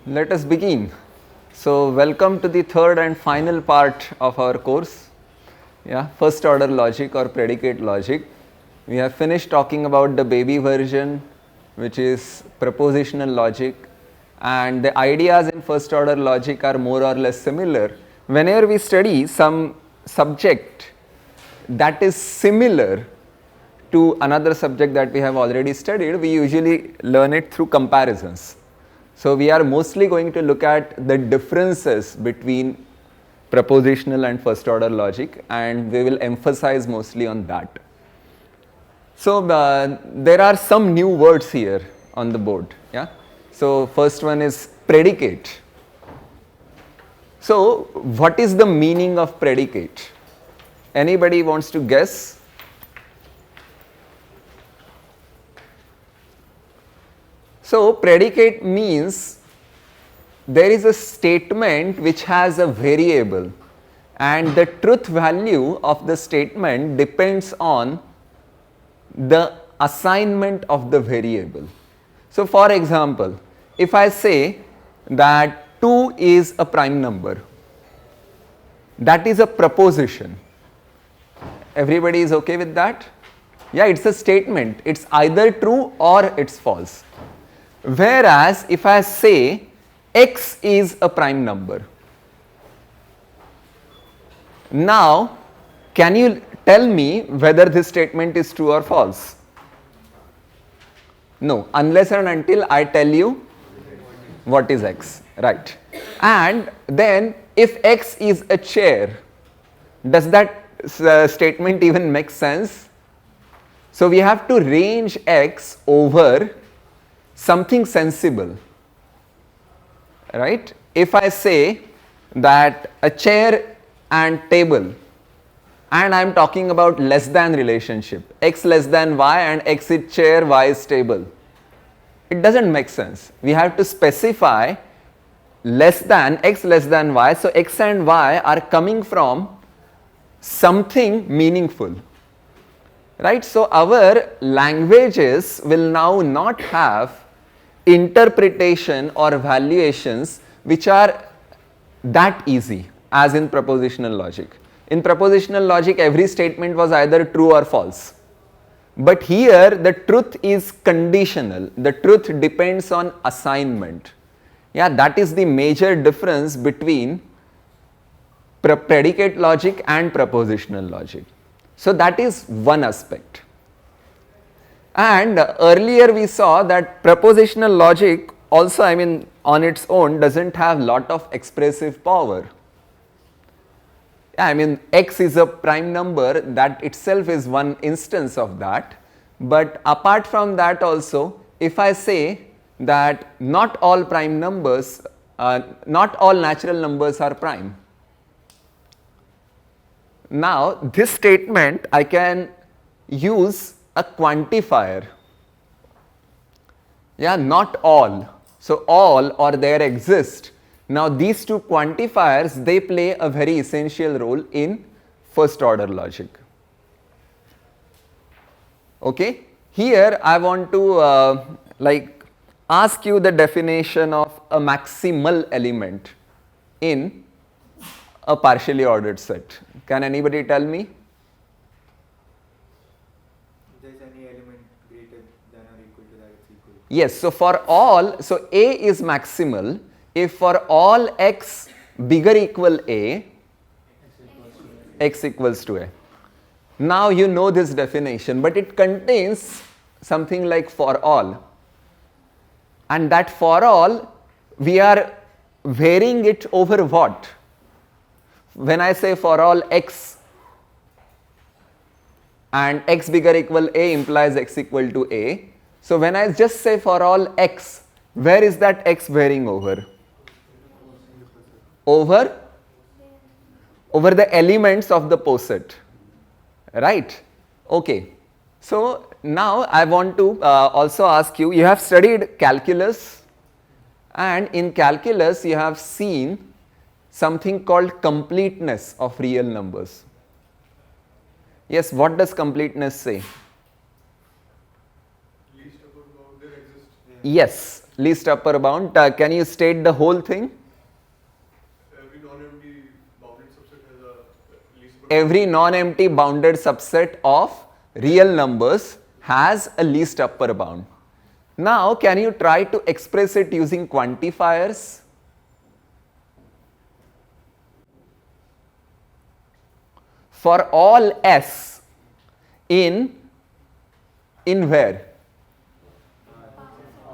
Let us begin. So, welcome to the third and final part of our course, first order logic or predicate logic. We have finished talking about the baby version, which is propositional logic, and the ideas in first order logic are more or less similar. Whenever we study some subject that is similar to another subject that we have already studied, we usually learn it through comparisons. So, we are mostly going to look at the differences between propositional and first order logic, and we will emphasize mostly on that. So, there are some new words here on the board. So, first one is predicate. So, what is the meaning of predicate? Anybody wants to guess? So, predicate means there is a statement which has a variable, and the truth value of the statement depends on the assignment of the variable. So, for example, if I say that 2 is a prime number, that is a proposition. Everybody is okay with that? Yeah, it's a statement. It's either true or it's false. Whereas, if I say x is a prime number, now can you tell me whether this statement is true or false? No, unless and until I tell you what is x, right? And then if x is a chair, does that statement even make sense? So, we have to range x over something sensible, right? If I say that a chair and table, and I am talking about less than relationship, x less than y and x is chair, y is table, it does not make sense. We have to specify less than, x less than y. So, x and y are coming from something meaningful, right? So, our languages will now not have interpretation or valuations which are that easy as in propositional logic. In propositional logic, every statement was either true or false. But here the truth is conditional, the truth depends on assignment. That is the major difference between predicate logic and propositional logic. So, that is one aspect. And earlier we saw that propositional logic also, on its own does not have lot of expressive power. X is a prime number, that itself is one instance of that. But apart from that also, if I say that not all prime numbers, not all natural numbers are prime. Now, this statement I can use a quantifier, not all. So, all or there exist. Now, these two quantifiers, they play a very essential role in first order logic. Okay. Here I want to ask you the definition of a maximal element in a partially ordered set. Can anybody tell me? If there is any element greater than or equal to that, it's equal. Yes, so for all, so A is maximal if for all x bigger equal A, x equals to A. Now you know this definition, but it contains something like for all, and that for all we are varying it over what? When I say for all x and x bigger equal A implies x equal to A. So, when I just say for all x, where is that x varying over? Over the elements of the poset, right? Okay. So, now I want to also ask you, you have studied calculus, and in calculus you have seen something called completeness of real numbers. Yes, what does completeness say? Least about their existence. Yes, least upper bound. Can you state the whole thing? Every non-empty bounded subset of real numbers has a least upper bound. Now, can you try to express it using quantifiers? For all S in where?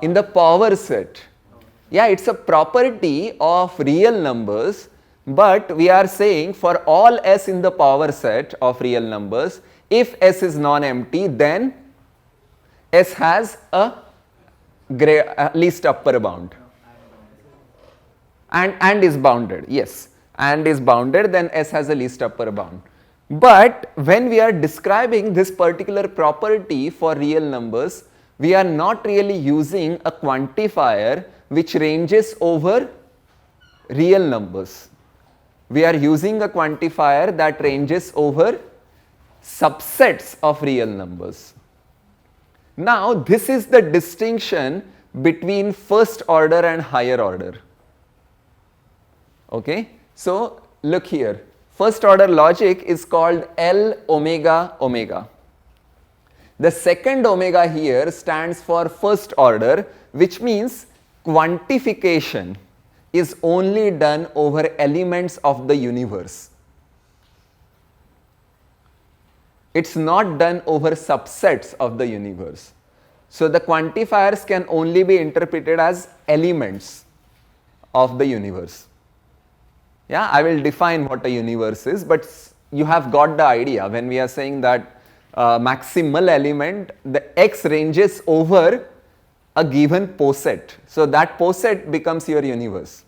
In the power set. Yeah, it's a property of real numbers, but we are saying for all S in the power set of real numbers, if S is non-empty, then S has a least upper bound. And is bounded, yes. And is bounded, then S has a least upper bound. But when we are describing this particular property for real numbers, we are not really using a quantifier which ranges over real numbers. We are using a quantifier that ranges over subsets of real numbers. Now, this is the distinction between first order and higher order. Okay? So, look here. First order logic is called L omega omega. The second omega here stands for first order, which means quantification is only done over elements of the universe. It's not done over subsets of the universe. So the quantifiers can only be interpreted as elements of the universe. Yeah, I will define what a universe is, but you have got the idea. When we are saying that maximal element, the X ranges over a given poset. So that poset becomes your universe.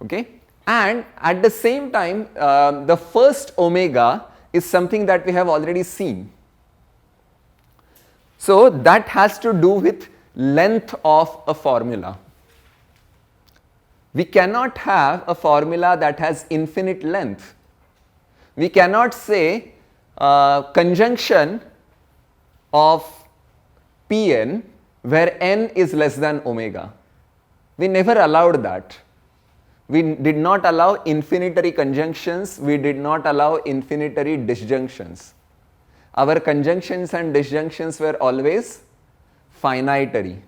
Okay? And at the same time, the first omega is something that we have already seen. So that has to do with length of a formula. We cannot have a formula that has infinite length. We cannot say conjunction of Pn where n is less than omega. We never allowed that. We did not allow infinitary conjunctions, we did not allow infinitary disjunctions. Our conjunctions and disjunctions were always finitary.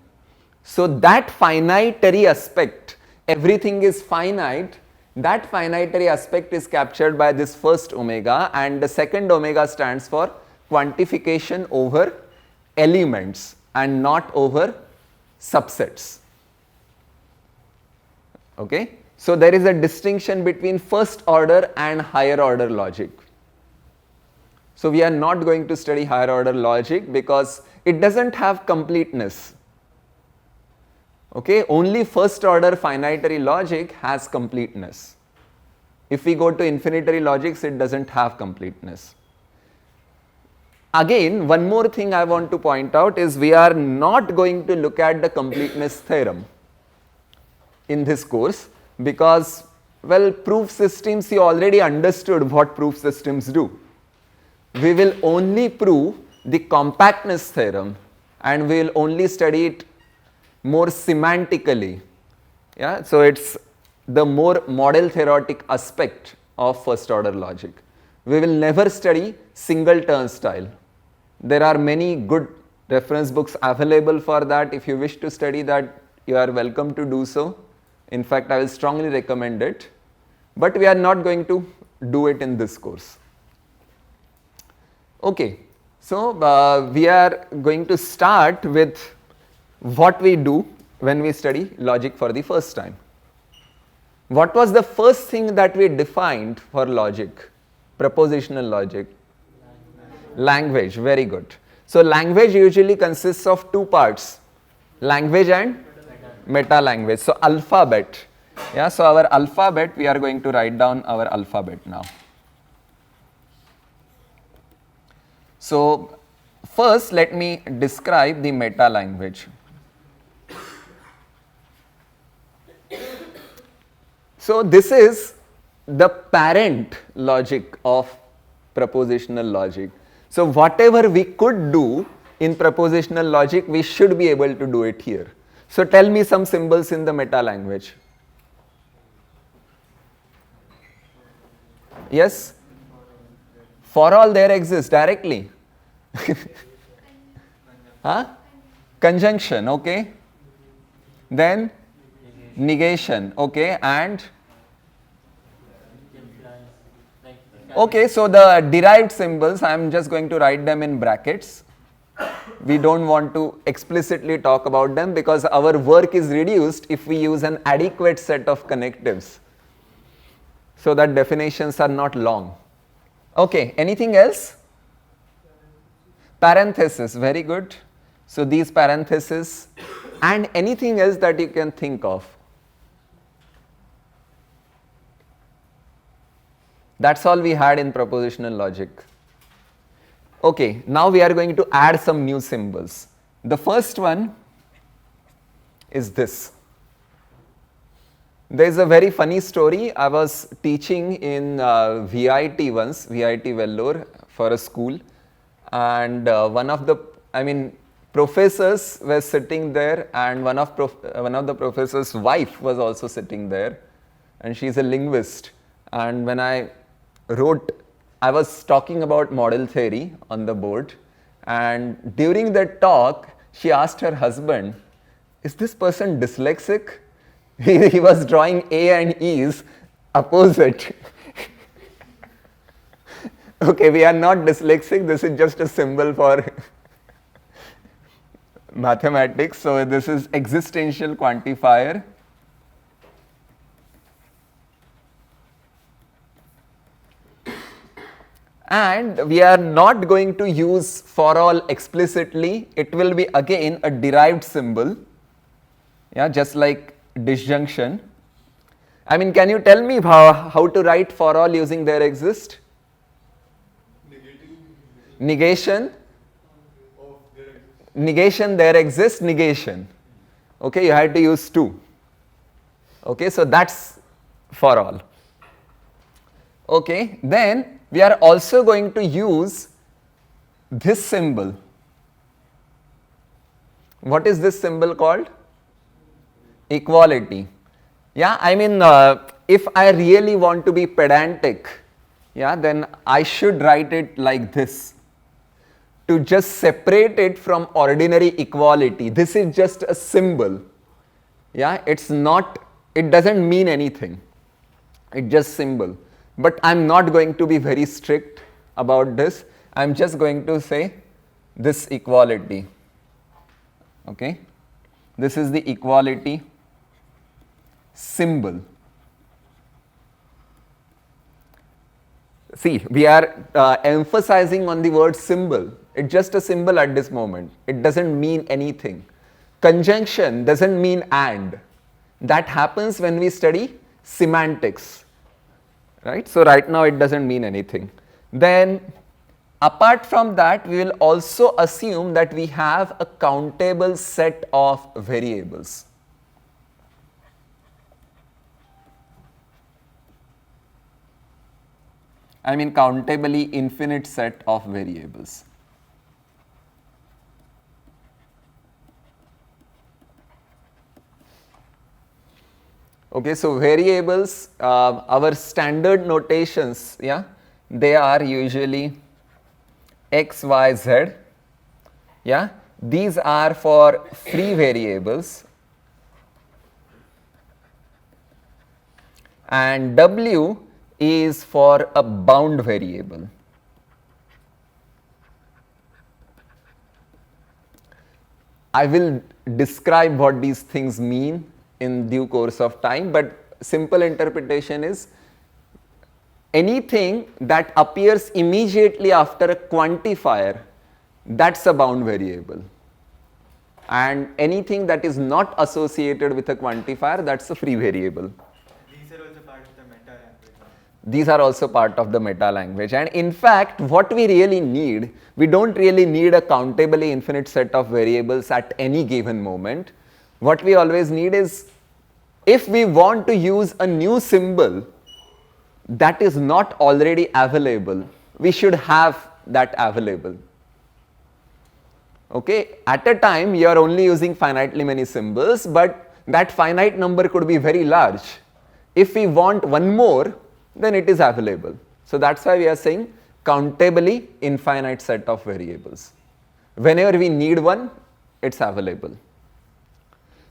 So that finitary aspect, everything is finite, that finitary aspect is captured by this first omega, and the second omega stands for quantification over elements and not over subsets. Okay? So there is a distinction between first order and higher order logic. So we are not going to study higher order logic because it doesn't have completeness. Okay, only first order finitary logic has completeness. If we go to infinitary logics, it doesn't have completeness. Again, one more thing I want to point out is we are not going to look at the completeness theorem in this course because, well, proof systems, you already understood what proof systems do. We will only prove the compactness theorem and we will only study it more semantically. Yeah, so it's the more model theoretic aspect of first order logic. We will never study single turnstile. There are many good reference books available for that. If you wish to study that, you are welcome to do so. In fact, I will strongly recommend it. But we are not going to do it in this course. Okay, so we are going to start with what we do when we study logic for the first time. What was the first thing that we defined for logic, propositional logic? Language, very good. So language usually consists of two parts, language and meta language. So alphabet, yeah, so our alphabet, we are going to write down our alphabet now. So first let me describe the meta language. So this is the parent logic of propositional logic. So whatever we could do in propositional logic, we should be able to do it here. So tell me some symbols in the meta language. Yes? For all there exists directly. Huh? Conjunction, okay. Then negation, okay, and okay, so the derived symbols, I am just going to write them in brackets. We don't want to explicitly talk about them because our work is reduced if we use an adequate set of connectives, so that definitions are not long. Okay, anything else? Parenthesis, very good. So these parentheses and anything else that you can think of. That's all we had in propositional logic. Okay, now we are going to add some new symbols. The first one is this. There is a very funny story. I was teaching in VIT once, VIT Vellore, for a school, and one of the professors were sitting there, and one of the professor's wife was also sitting there, and she's a linguist. And when I was talking about model theory on the board, and during that talk, she asked her husband, "Is this person dyslexic?" He was drawing A and E's opposite. Okay, we are not dyslexic, this is just a symbol for mathematics. So this is existential quantifier. And we are not going to use for all explicitly. It will be again a derived symbol, yeah, just like disjunction. Can you tell me how to write for all using there exist? Negation. Negation, there exists, negation. Okay, you had to use 2. Okay, so that's for all. Okay, then we are also going to use this symbol. What is this symbol called? Equality. Yeah, if I really want to be pedantic, yeah, then I should write it like this, to just separate it from ordinary equality. This is just a symbol. Yeah, it doesn't mean anything. It's just symbol. But I'm not going to be very strict about this. I'm just going to say this equality. Okay, this is the equality symbol. See, we are emphasizing on the word symbol. It's just a symbol at this moment. It doesn't mean anything. Conjunction doesn't mean and. That happens when we study semantics. Right? So right now it doesn't mean anything. Then apart from that, we will also assume that we have a countable set of variables. Countably infinite set of variables. Okay, so variables, our standard notations, yeah, they are usually x, y, z. Yeah, these are for free variables, and w is for a bound variable. I will describe what these things mean in due course of time, but simple interpretation is anything that appears immediately after a quantifier, that's a bound variable, and anything that is not associated with a quantifier, that's a free variable. These are also part of the meta language. These are also part of the meta language, and in fact what we really need, we don't really need a countably infinite set of variables at any given moment. What we always need is, if we want to use a new symbol that is not already available, we should have that available. Okay, at a time you are only using finitely many symbols, but that finite number could be very large. If we want one more, then it is available. So that's why we are saying countably infinite set of variables. Whenever we need one, it's available.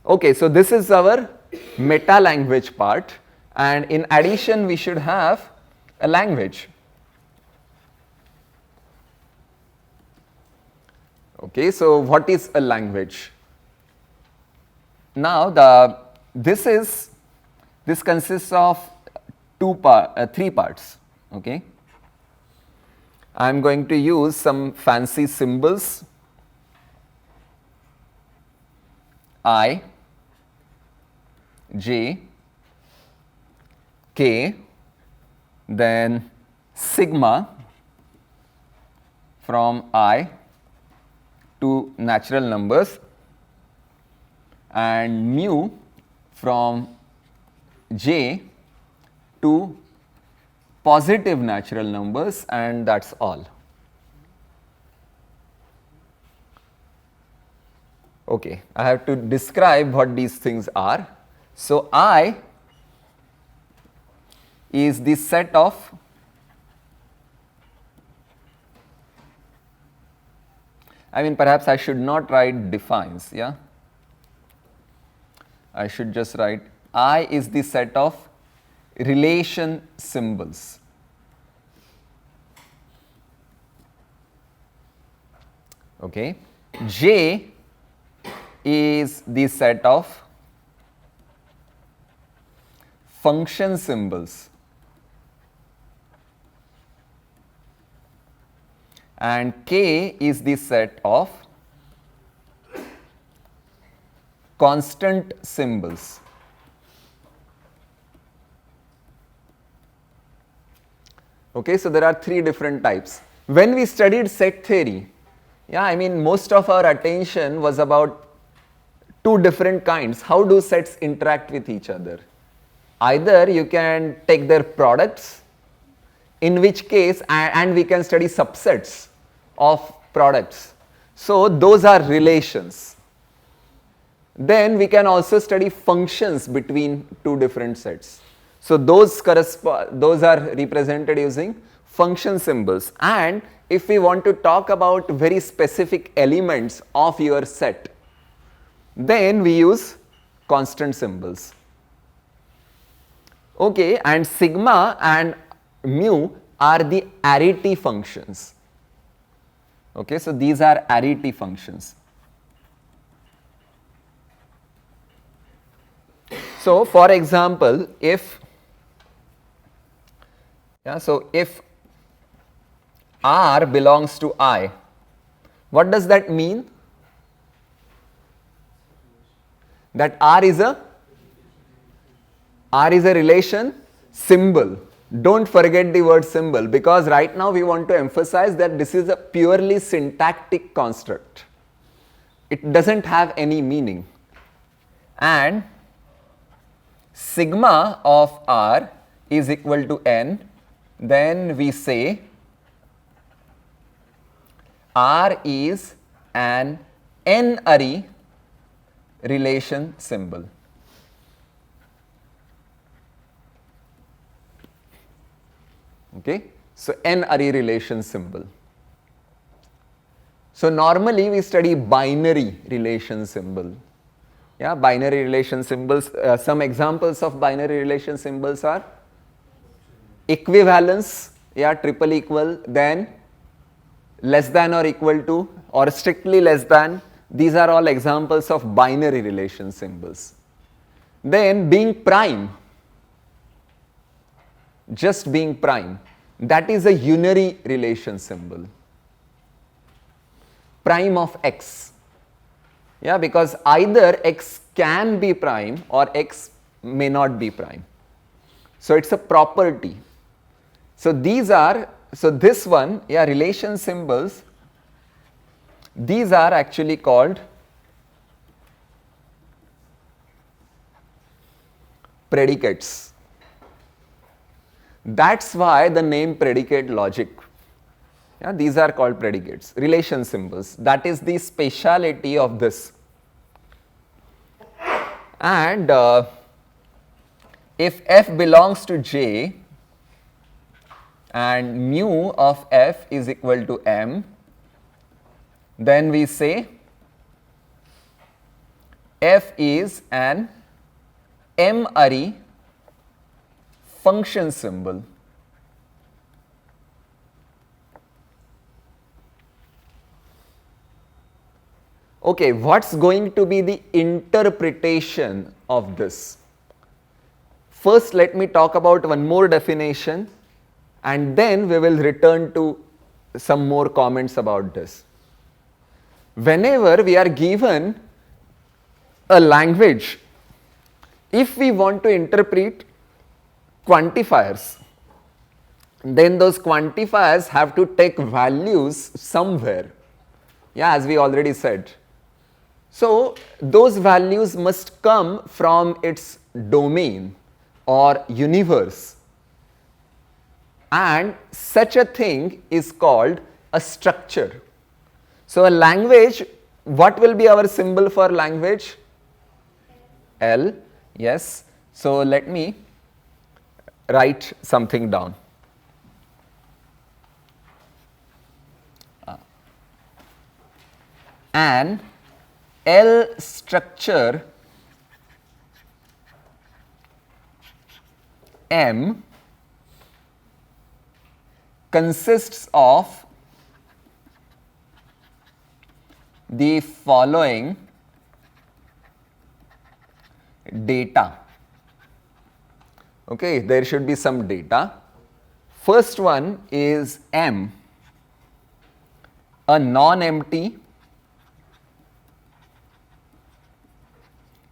Okay, so this is our meta language part, and in addition we should have a language. Okay, so what is a language? Now this consists of three parts. Okay, I am going to use some fancy symbols. I, J, K, then sigma from I to natural numbers, and mu from J to positive natural numbers, and that's all. Okay, I have to describe what these things are. So I is the set of perhaps I should not write defines, yeah. I should just write I is the set of relation symbols. Okay. J is the set of function symbols. And K is the set of constant symbols. Okay, so there are three different types. When we studied set theory, yeah, most of our attention was about two different kinds. How do sets interact with each other? Either you can take their products, in which case, and we can study subsets of products. So those are relations. Then we can also study functions between two different sets. So those are represented using function symbols. And if we want to talk about very specific elements of your set, then we use constant symbols. Okay, and sigma and mu are the arity functions. Okay, so these are arity functions. So for example, if R belongs to I, what does that mean? That R is a relation symbol. Don't forget the word symbol, because right now we want to emphasize that this is a purely syntactic construct. It doesn't have any meaning. And sigma of R is equal to n, then we say R is an n-ary relation symbol. Okay, so n-ary relation symbol. So normally we study binary relation symbol. Yeah, binary relation symbols. Some examples of binary relation symbols are equivalence, yeah, triple equal, then less than or equal to, or strictly less than. These are all examples of binary relation symbols. Then being prime, just being prime, that is a unary relation symbol. Prime of x, yeah, because either x can be prime or x may not be prime. So it's a property. So this one, yeah, relation symbols, these are actually called predicates. That's why the name predicate logic. Yeah, these are called predicates, relation symbols. That is the speciality of this. And if f belongs to J and mu of f is equal to m, then we say f is an M-ary function symbol. Okay, what's going to be the interpretation of this? First, let me talk about one more definition and then we will return to some more comments about this. Whenever we are given a language, if we want to interpret quantifiers, then those quantifiers have to take values somewhere. Yeah, as we already said. So, those values must come from its domain or universe, and such a thing is called a structure. So, a language, what will be our symbol for language? L, yes. So, let me write something down. An L structure M consists of the following data. Okay, there should be some data. First one is M, a non-empty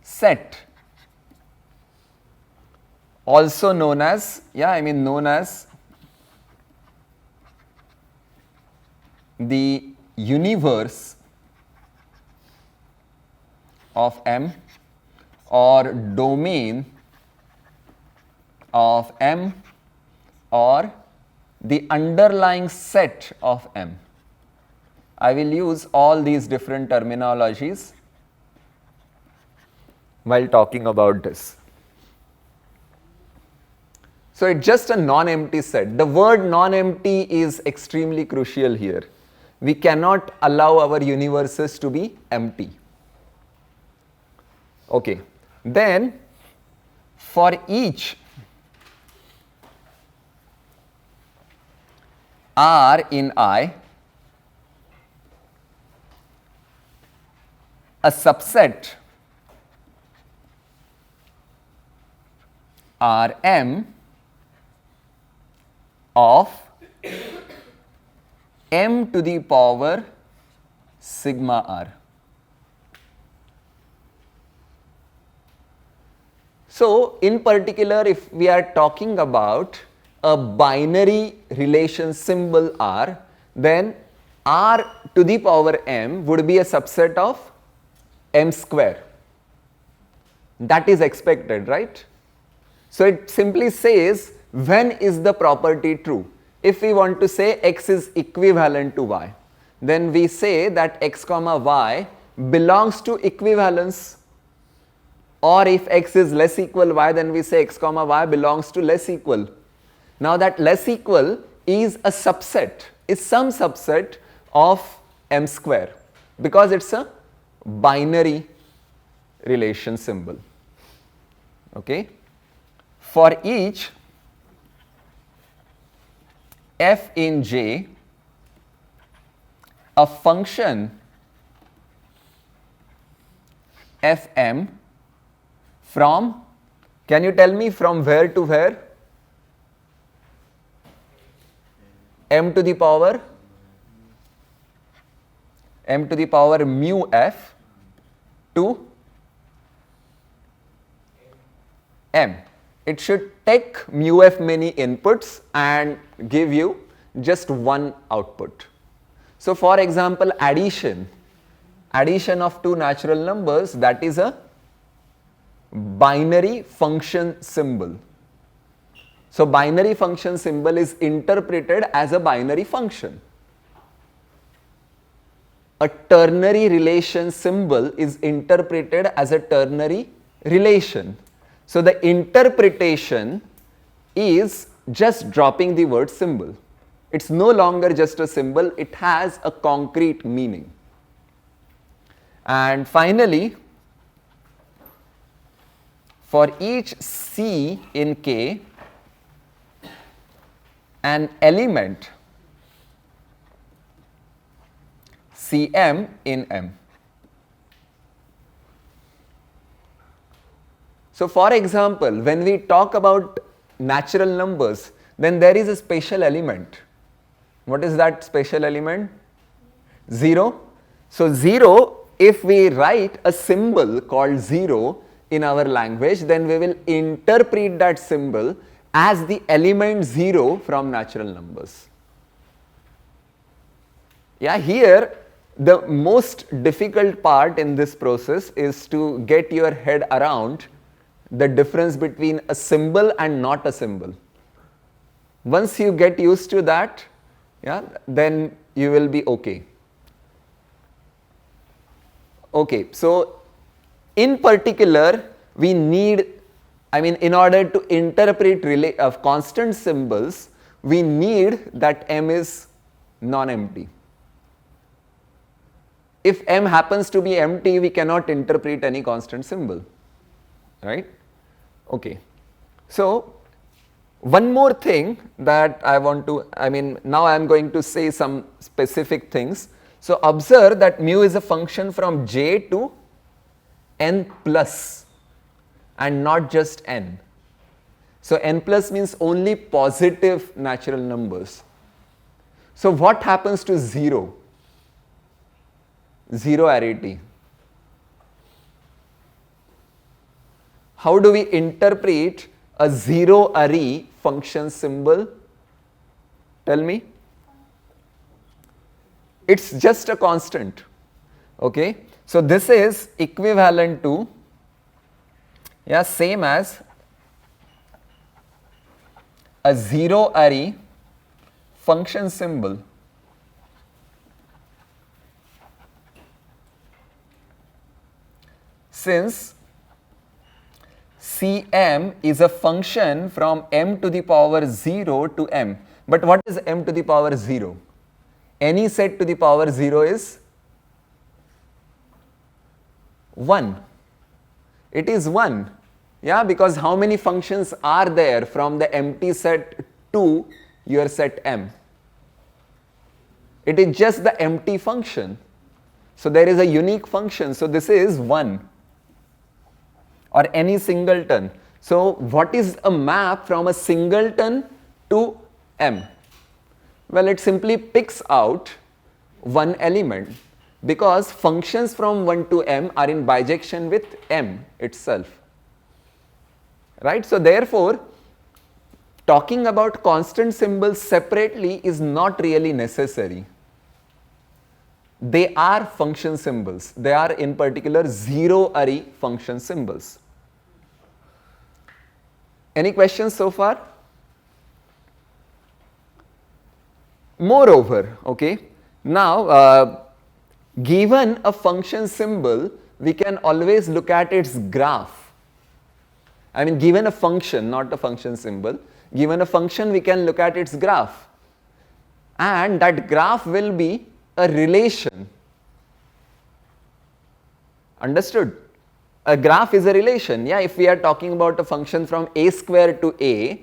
set, also known as, known as the universe of M or domain of M or the underlying set of M. I will use all these different terminologies while talking about this. So, it's just a non-empty set. The word non-empty is extremely crucial here. We cannot allow our universes to be empty. Okay. Then, for each R in I, a subset Rm of m to the power sigma r. So, in particular, if we are talking about a binary relation symbol R, then R to the power m would be a subset of m square. That is expected, right? So, it simply says when is the property true. If we want to say x is equivalent to y, then we say that x comma y belongs to equivalence, or if x is less equal y, then we say x comma y belongs to less equal. Now, that less equal is a subset, is some subset of m square, because it is a binary relation symbol. Okay. For each f in J, a function fm from, can you tell me from where to where? M to the power mu f to m. It should take mu f many inputs and give you just one output. So, for example, addition of two natural numbers, that is a binary function symbol. So, binary function symbol is interpreted as a binary function. a ternary relation symbol is interpreted as a ternary relation. So the interpretation is just dropping the word symbol. It's no longer just a symbol, it has a concrete meaning. And finally, for each C in K, an element Cm in M. So for example, when we talk about natural numbers, then there is a special element. What is that special element? 0. So 0, if we write a symbol called 0 in our language, then we will interpret that symbol as the element 0 from natural numbers. Yeah, here the most difficult part in this process is to get your head around the difference between a symbol and not a symbol. Once you get used to that, yeah, then you will be okay. Okay, so in particular, we need, in order to interpret constant symbols, we need that M is non-empty. If M happens to be empty, we cannot interpret any constant symbol, right? Okay. So one more thing that I want to, now I am going to say some specific things. So observe that mu is a function from j to n plus and not just n. So n plus means only positive natural numbers. So what happens to 0? Zero arity. How do we interpret a zero array function symbol? Tell me. It's just a constant. Okay. So this is equivalent to, same as a zero array function symbol. Since Cm is a function from m to the power 0 to m. But what is m to the power 0? Any set to the power 0 is 1. It is 1. Yeah, because how many functions are there from the empty set to your set m? It is just the empty function. So there is a unique function. So this is 1. Or any singleton. So what is a map from a singleton to m? Well, it simply picks out one element because functions from 1 to m are in bijection with m itself. Right? So therefore, talking about constant symbols separately is not really necessary. They are function symbols. They are in particular zero array function symbols. Any questions so far? Moreover, okay, now given a function symbol, we can always look at its graph. Given a function, not a function symbol, given a function, we can look at its graph. And that graph will be a relation. Understood? A graph is a relation. Yeah, if we are talking about a function from a square to a,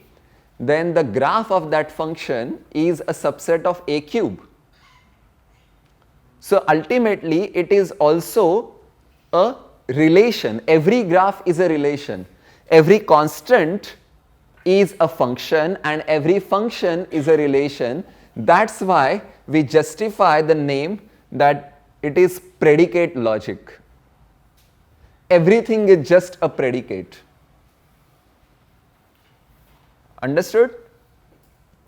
then the graph of that function is a subset of a cube. So ultimately, it is also a relation. Every graph is a relation. Every constant is a function and every function is a relation. That's why we justify the name that it is predicate logic. Everything is just a predicate. Understood?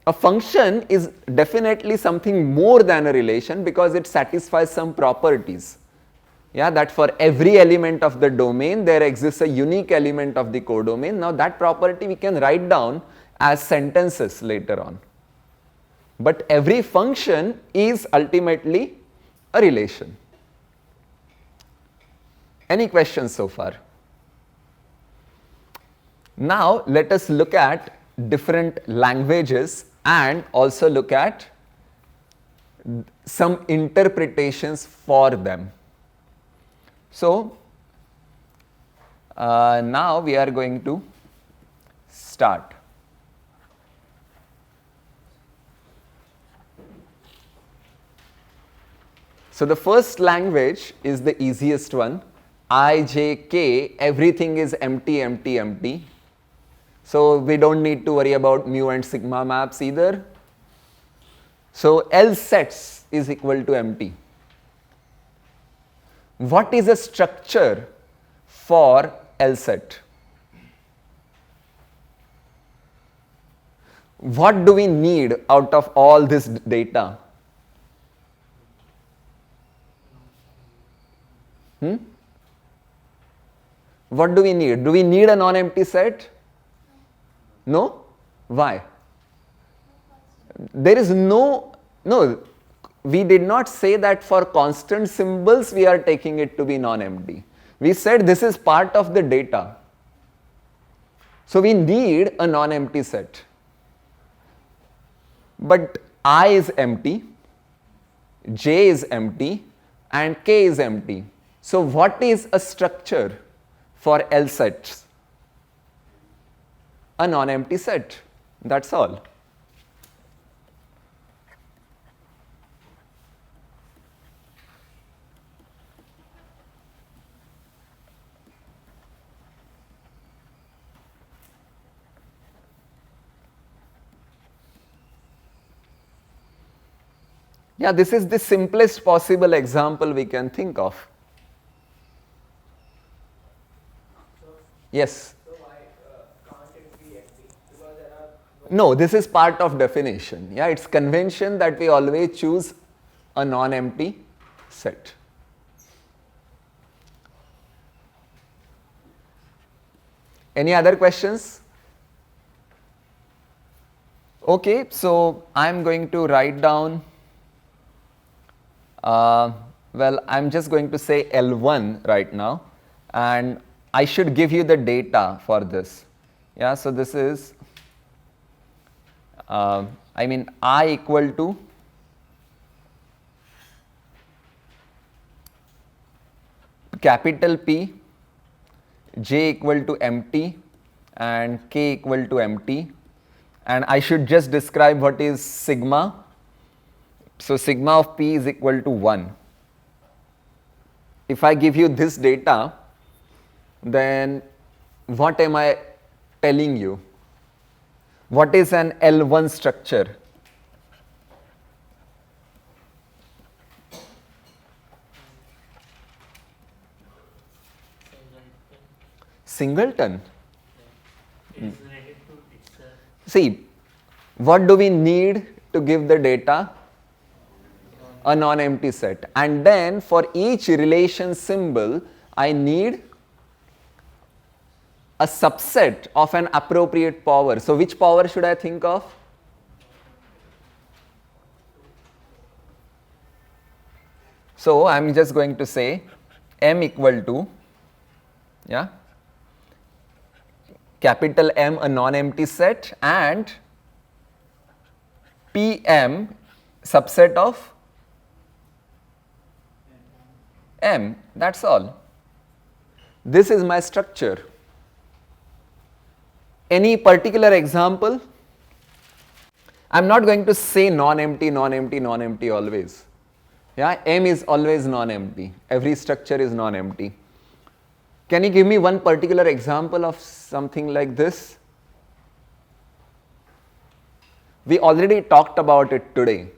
A function is definitely something more than a relation because it satisfies some properties. Yeah, that for every element of the domain there exists a unique element of the codomain. Now that property we can write down as sentences later on. But every function is ultimately a relation. Any questions so far? Now let us look at different languages and also look at some interpretations for them. So now we are going to start. So the first language is the easiest one. I, J, K, everything is empty, empty, empty. So we don't need to worry about mu and sigma maps either. So L sets is equal to empty. What is a structure for L set? What do we need out of all this data? What do we need? Do we need a non-empty set? No? Why? There is no, we did not say that for constant symbols we are taking it to be non-empty. We said this is part of the data. So we need a non-empty set. But I is empty, J is empty, and K is empty. So what is a structure for L sets? A non-empty set. That's all. Yeah, this is the simplest possible example we can think of. Yes? So why can't it be empty? Because there are No, this is part of definition. Yeah, it's convention that we always choose a non-empty set. Any other questions? Okay, so I'm going to write down, well, I'm just going to say L1 right now, and I should give you the data for this. Yeah, so this is, I equal to capital P, J equal to empty, and K equal to empty. And I should just describe what is sigma. So sigma of P is equal to 1. If I give you this data, then what am I telling you? What is an L1 structure? Singleton. it is related to itself. See, what do we need to give the data? A non-empty set. And then for each relation symbol, I need a subset of an appropriate power. So which power should I think of? So I'm just going to say M equal to, yeah, capital M, a non-empty set, and PM subset of M. That's all. This is my structure. Any particular example? I'm not going to say non-empty, non-empty, non-empty always. Yeah, M is always non-empty. Every structure is non-empty. Can you give me one particular example of something like this? We already talked about it today.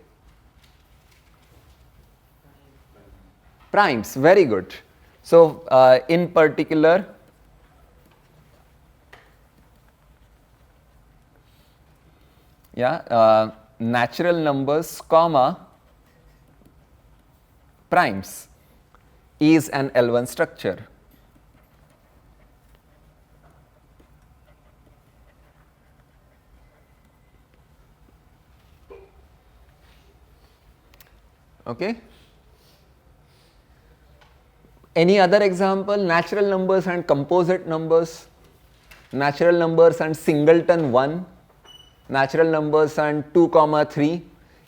Primes, very good. So, in particular, yeah, natural numbers, comma, primes is an L1 structure. Okay. Any other example? Natural numbers and composite numbers, natural numbers and singleton 1, natural numbers and 2 comma 3,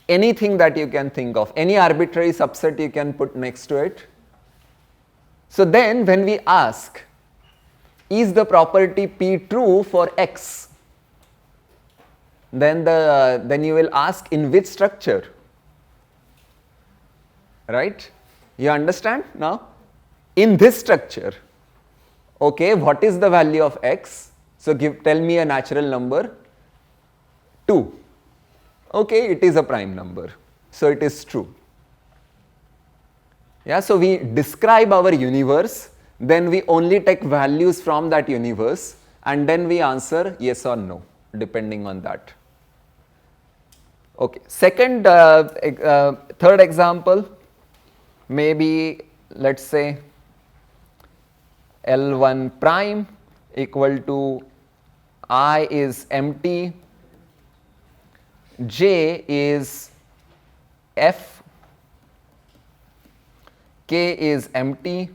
anything that you can think of, any arbitrary subset you can put next to it. So then when we ask, is the property P true for X? Then you will ask in which structure, right? You understand now? In this structure, okay, what is the value of X? So tell me a natural number, 2. Okay, it is a prime number, so it is true. Yeah, so we describe our universe, then we only take values from that universe, and then we answer yes or no, depending on that. Okay, third example, maybe let's say L1 prime equal to I is empty, J is F, K is empty,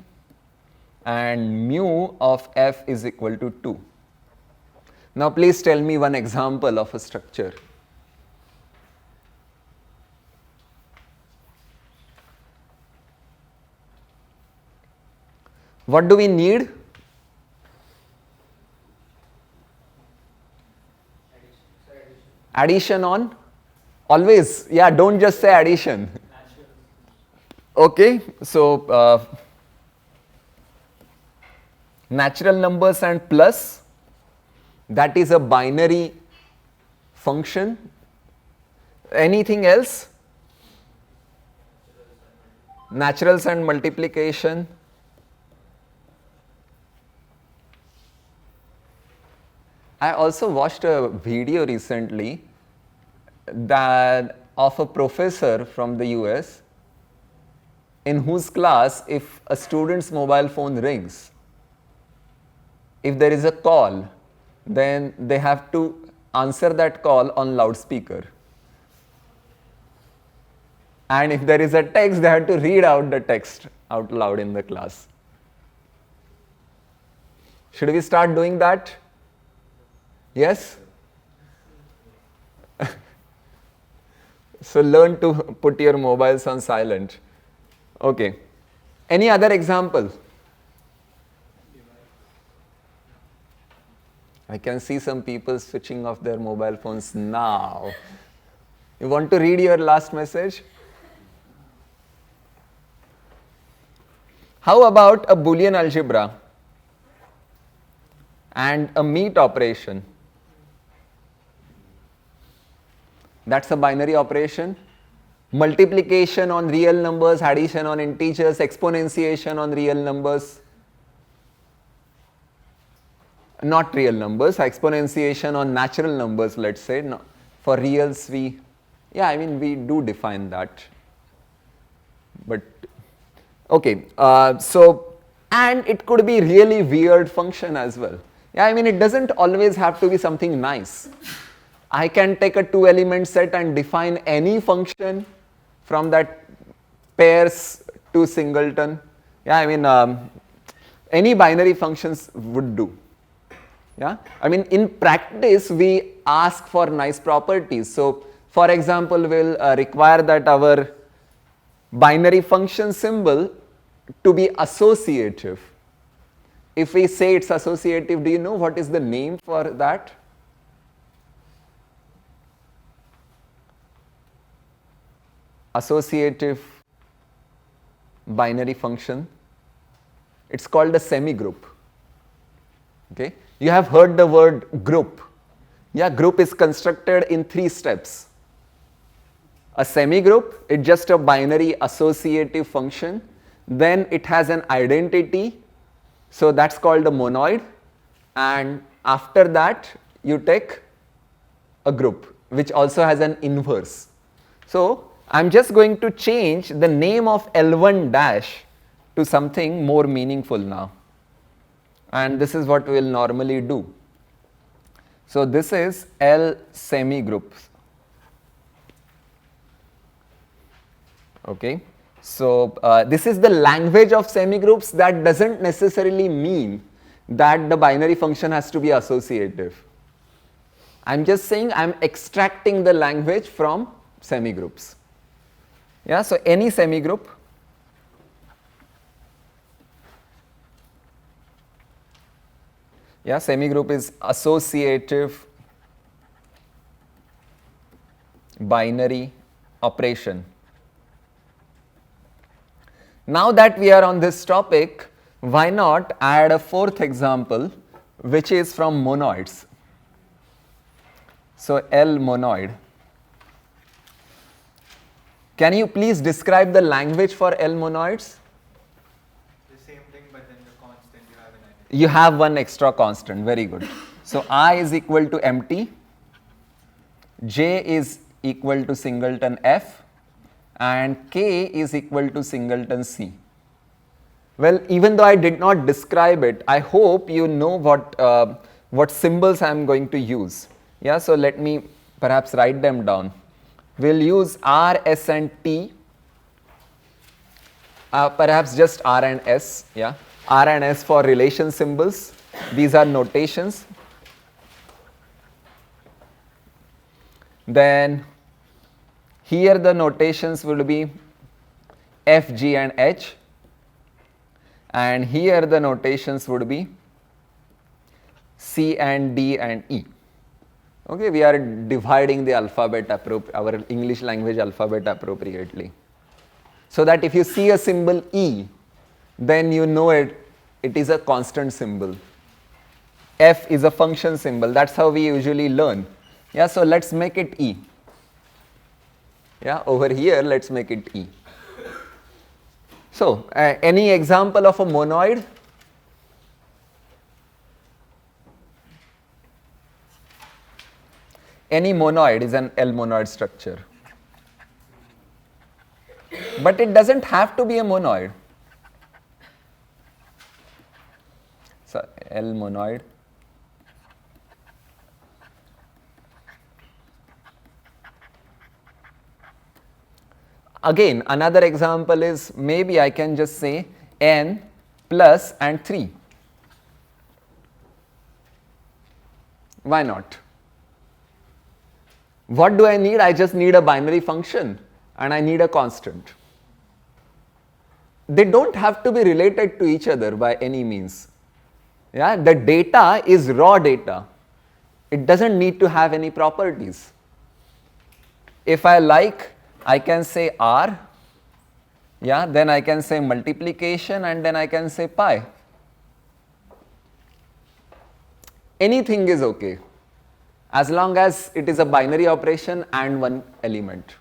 and mu of F is equal to 2. Now please tell me one example of a structure. What do we need? Addition on? Always, yeah, don't just say addition. Okay, so natural numbers and plus, that is a binary function. Anything else? Naturals and multiplication. I also watched a video recently of a professor from the US in whose class, if a student's mobile phone rings, if there is a call, then they have to answer that call on loudspeaker. And if there is a text, they have to read out the text out loud in the class. Should we start doing that? Yes? So learn to put your mobiles on silent. Okay. Any other example? I can see some people switching off their mobile phones now. You want to read your last message? How about a Boolean algebra and a meet operation? That's a binary operation. Multiplication on real numbers, addition on integers, exponentiation on real numbers. Not real numbers, exponentiation on natural numbers, let's say. No, for reals, we do define that. But, okay, and it could be really weird function as well. Yeah, I mean, it doesn't always have to be something nice. I can take a 2-element set and define any function from that pairs to singleton. Yeah, I mean, any binary functions would do. Yeah, I mean, in practice, we ask for nice properties. So, for example, we'll require that our binary function symbol to be associative. If we say it's associative, do you know what is the name for that? Associative binary function. It's called a semigroup. Okay, you have heard the word group. Yeah, group is constructed in 3 steps. A semigroup, it's just a binary associative function. Then it has an identity, so that's called a monoid. And after that, you take a group which also has an inverse. So I'm just going to change the name of L1 dash to something more meaningful now. And this is what we will normally do. So this is L semigroup. Okay. So this is the language of semigroups. That doesn't necessarily mean that the binary function has to be associative. I'm just saying I'm extracting the language from semigroups. Yeah, so any semigroup semigroup is associative binary operation. Now that we are on this topic, why not add a fourth example, which is from monoids. So L monoid. Can you please describe the language for L monoids? The same thing, but then the constant you have an identity. You have one extra constant, very good. So I is equal to empty, J is equal to singleton F, and K is equal to singleton C. Well, even though I did not describe it, I hope you know what symbols I am going to use. Yeah, so let me perhaps write them down. We'll use R, S and T, perhaps just R and S, yeah. R and S for relation symbols. These are notations. Then here the notations will be F, G and H, and here the notations would be C and D and E. Okay, we are dividing the alphabet, our English language alphabet appropriately. So that if you see a symbol E, then you know it is a constant symbol. F is a function symbol. That's how we usually learn. Yeah, so let's make it E. Yeah, over here, let's make it E. So, any example of a monoid? Any monoid is an L monoid structure. But it doesn't have to be a monoid. So, L monoid. Again, another example is maybe I can just say N plus and 3. Why not? What do I need? I just need a binary function and I need a constant. They don't have to be related to each other by any means. Yeah, the data is raw data. It doesn't need to have any properties. If I like, I can say R, yeah, then I can say multiplication and then I can say pi. Anything is okay, as long as it is a binary operation and one element.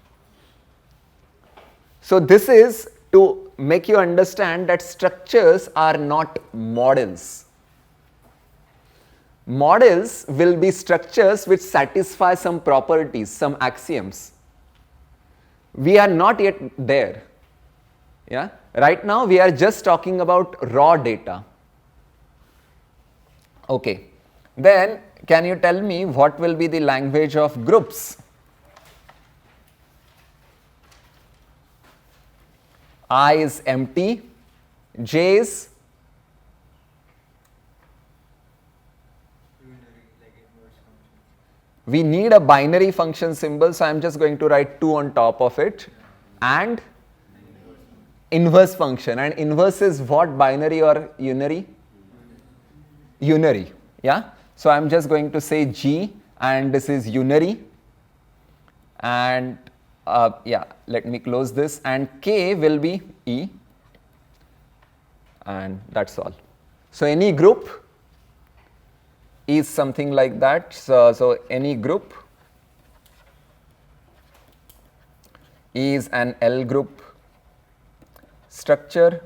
So this is to make you understand that structures are not models. Models will be structures which satisfy some properties, some axioms. We are not yet there. Yeah? Right now we are just talking about raw data. Okay. Then can you tell me what will be the language of groups? I is empty, J is we need a binary function symbol, so I am just going to write 2 on top of it, and inverse function. And inverse is what, binary or unary? Unary, yeah. So I am just going to say G and this is unary, and yeah, let me close this, and K will be E, and that's all. So any group is something like that. So any group is an L group structure.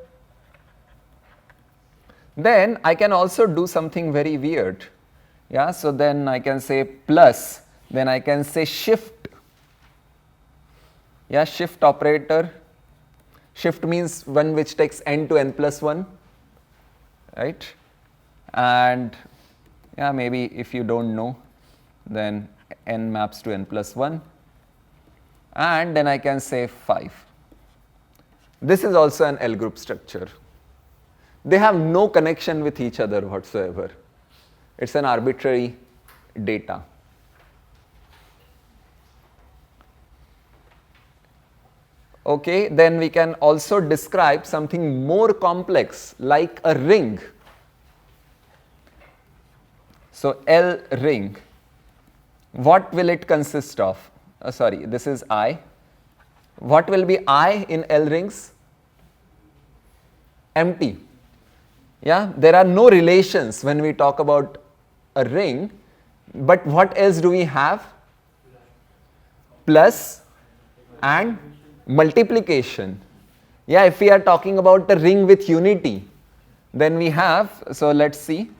Then I can also do something very weird. Yeah, so then I can say plus, then I can say shift. Yeah, shift operator. Shift means one which takes n to n plus 1, right? And yeah, maybe if you don't know, then n maps to n plus 1. And then I can say 5. This is also an L group structure. They have no connection with each other whatsoever. It's an arbitrary data. Okay, then we can also describe something more complex like a ring. So L ring, what will it consist of? Sorry, this is I. What will be I in L rings? Empty. Yeah, there are no relations when we talk about a ring, but what else do we have? Plus and multiplication. Yeah, if we are talking about a ring with unity, then we have, so let's see.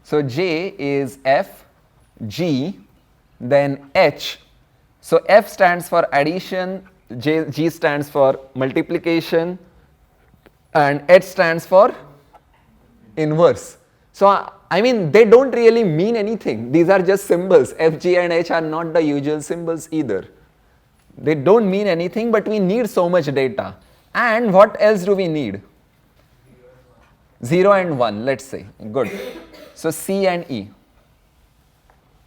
So J is F, G, then H. So F stands for addition, G stands for multiplication, and H stands for inverse. So I mean, they don't really mean anything. These are just symbols. F, G and H are not the usual symbols either. They don't mean anything, but we need so much data. And what else do we need? 0 and 1, let's say. Good. So C and E.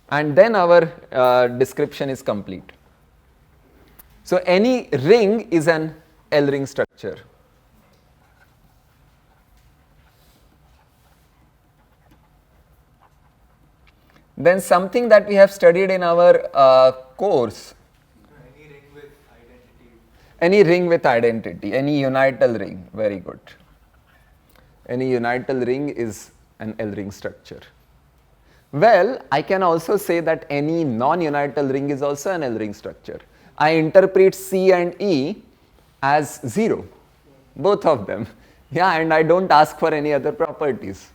And then our description is complete. So any ring is an L ring structure. Then something that we have studied in our course. Any ring with identity. Any ring with identity, any unital ring, very good. Any unital ring is an L ring structure. Well, I can also say that any non-unital ring is also an L ring structure. I interpret C and E as 0, both of them. Yeah, and I don't ask for any other properties.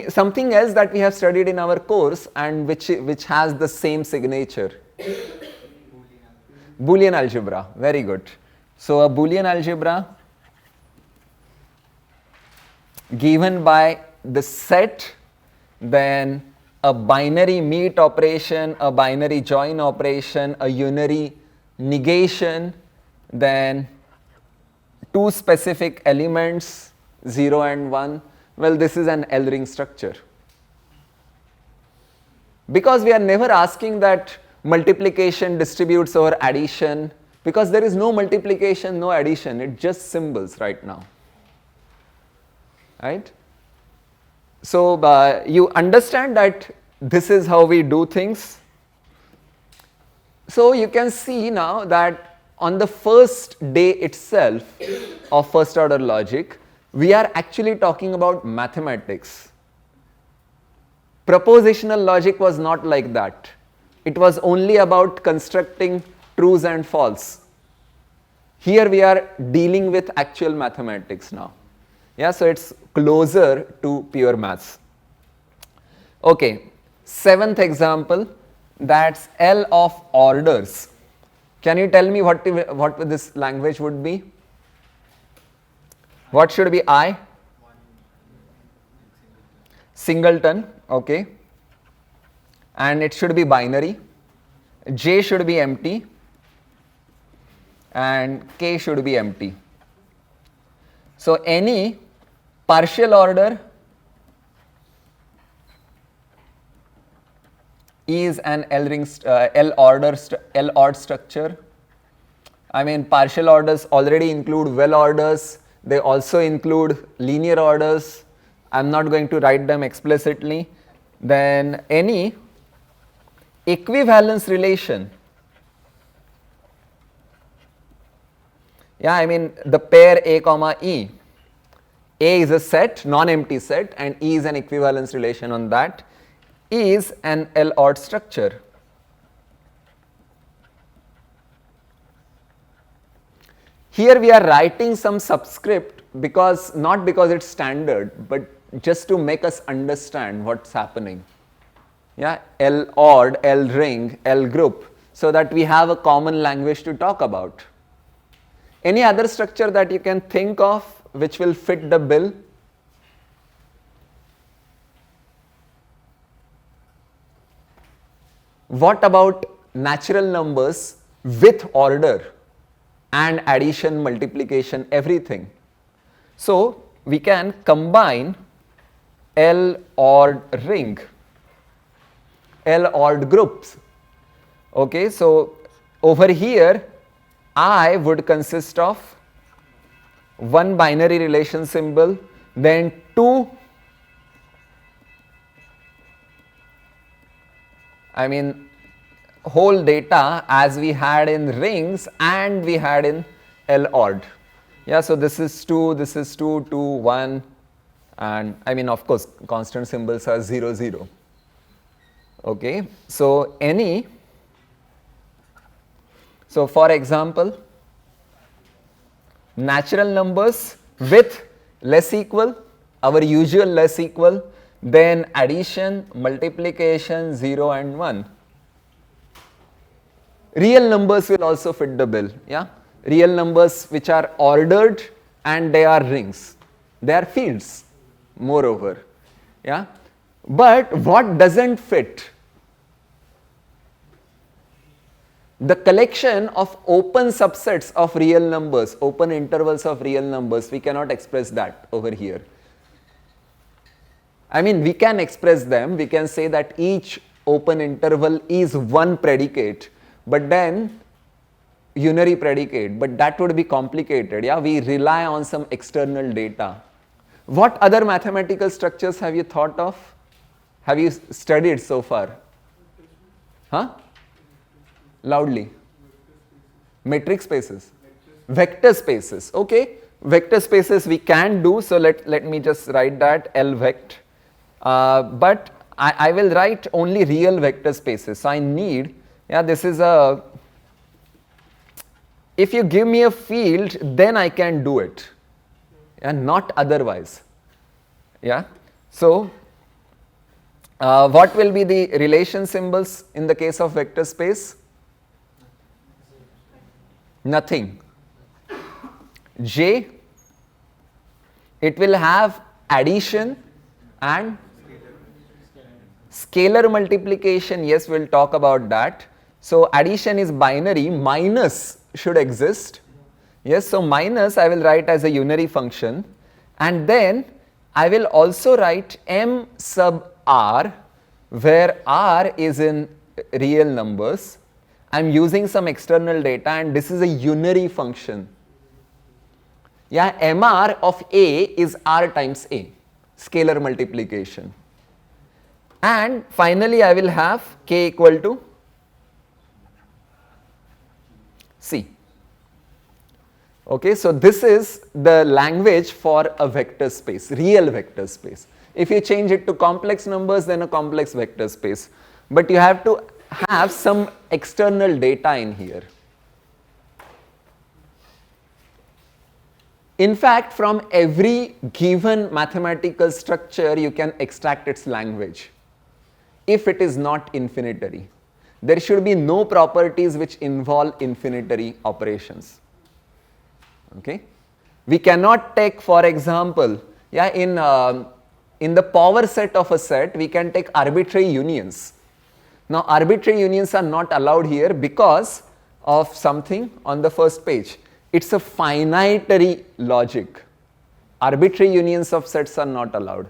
Something else that we have studied in our course and which has the same signature. Boolean algebra, very good. So a Boolean algebra given by the set, then a binary meet operation, a binary join operation, a unary negation, then two specific elements 0 and 1. Well, this is an L ring structure. Because we are never asking that multiplication distributes over addition, because there is no multiplication, no addition, it's just symbols right now. Right? So you understand that this is how we do things. So you can see now that on the first day itself of first order logic, we are actually talking about mathematics. Propositional logic was not like that. It was only about constructing trues and false. Here we are dealing with actual mathematics now. Yeah, so it's closer to pure maths. Okay, seventh example, that's L of orders. Can you tell me what this language would be? What should be I? Singleton, okay. And it should be binary. J should be empty. And K should be empty. So any partial order is an L odd structure. I mean, partial orders already include well orders. They also include linear orders. I'm not going to write them explicitly. Then any equivalence relation. Yeah, I mean the pair A comma E. A is a set, non-empty set, and E is an equivalence relation on that, is an L odd structure. Here we are writing some subscript not because it's standard, but just to make us understand what's happening. Yeah, L odd, L ring, L group, so that we have a common language to talk about. Any other structure that you can think of which will fit the bill? What about natural numbers with order? and addition, multiplication, everything. So we can combine L-ORed ring, L-ORed groups. Okay, so over here I would consist of one binary relation symbol, then two, whole data as we had in rings and we had in L-ORed. Yeah, so this is 2, 2, 1, and of course constant symbols are 0, 0. Okay, so so for example, natural numbers with less equal, our usual less equal, then addition, multiplication, 0 and 1. Real numbers will also fit the bill. Yeah, real numbers which are ordered and they are rings, they are fields moreover. Yeah, but what doesn't fit? The collection of open subsets of real numbers, open intervals of real numbers, we cannot express that over here. We can express them, we can say that each open interval is one predicate, but then unary predicate, but that would be complicated. Yeah, we rely on some external data. What other mathematical structures have you thought of? Have you studied so far? Huh? Loudly. Matrix spaces. Vector spaces. Okay. Vector spaces we can do. So let me just write that L vect. But I will write only real vector spaces. So I need, this is a, if you give me a field, then I can do it. And not otherwise. Yeah. So what will be the relation symbols in the case of vector space? Nothing. J, it will have addition and scalar multiplication. Yes, we'll talk about that. So addition is binary, minus should exist. Yes, so minus I will write as a unary function, and then I will also write m sub r, where r is in real numbers. I am using some external data and this is a unary function. Yeah, mr of a is r times a, scalar multiplication. And finally I will have k equal to c. Okay, so this is the language for a vector space, real vector space. If you change it to complex numbers, then a complex vector space. But you have to have some external data in here. In fact, from every given mathematical structure, you can extract its language, if it is not infinitary. There should be no properties which involve infinitary operations. Okay? We cannot take, for example, in the power set of a set, we can take arbitrary unions. Now, arbitrary unions are not allowed here because of something on the first page. It's a finitary logic. Arbitrary unions of sets are not allowed.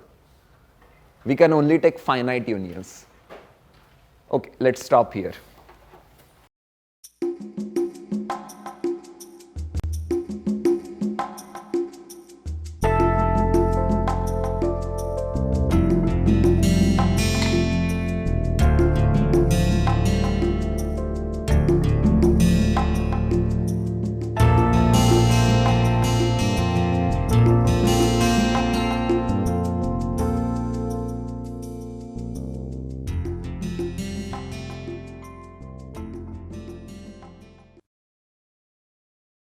We can only take finite unions. Okay, let's stop here.